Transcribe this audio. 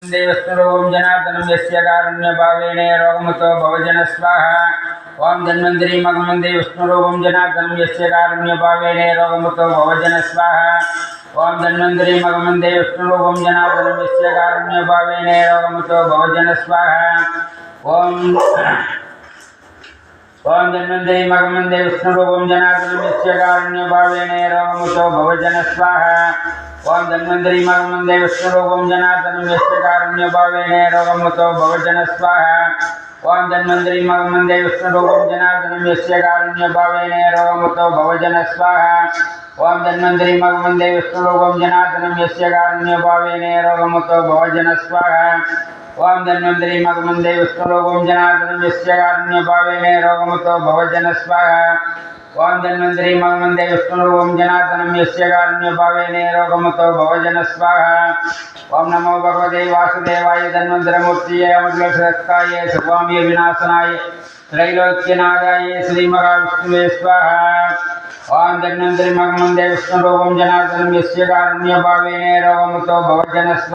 देवस्तुरों जनार्दनं यस्य कारुण्यभावेन रोगमुतो भवजन स्वाहा। ओम धन्वंतरि मगमंदे विष्णुरूपं जनार्दनं यस्य कारुण्यभावेन रोगमुतो भवजन स्वाहा। ओम धन्वंतरि मगमंदे विष्णुरूपं जनार्दनं यस्य कारुण्यभावेन रोगमुतो भवजन स्वाहा। ओम धन्वंतरि मगमंदे विष्णुरूपं जनार्दनं यस्य कारुण्यभावेन रोगमुतो भवजन स्वाहा। ओम धन्वंतरि मगमंदे विष्णुरूपं जनार्दनं यस्य कारुण्यभावेन रोगमुतो भवजन स्वाहा। ओम धन्वंतरि मगमंदे विष्णुरूपं जनार्दनं यस्य कारुण्यभावेन रोगमुतो भवजन स्वाहा। ओम धन्वंतरि मगमंदे विष्णुरूपं जनार्दनं यस्य कारुण्यभावेन रोगमुतो भवजन स्वाहा। ओम धन्वंतरि मगमंदे विष्णुरूपं जनार्दनं यस्य कारुण्यभावेन रोगमुतो भवजन स्वाहा। ओम धन्वंतरि मगमंदे विष्णुरूपं जनार्दनं यस्य कारुण्यभावेन रोगमुतो भवजन स्वाहा। ओम नमो भगवते वासुदेवाय धन्वंतरमूर्तये अमृतस्ताय सर्वाम्य विनाशनाय त्रैलोक्यनाथाय श्रीमहाविष्णुवे स्वाहा। ओम धन्वंतरि मगमंदे विष्णुरूपं जनार्दनं यस्य कारुण्यभावेन रोगमुतो भवजन स्वाहा।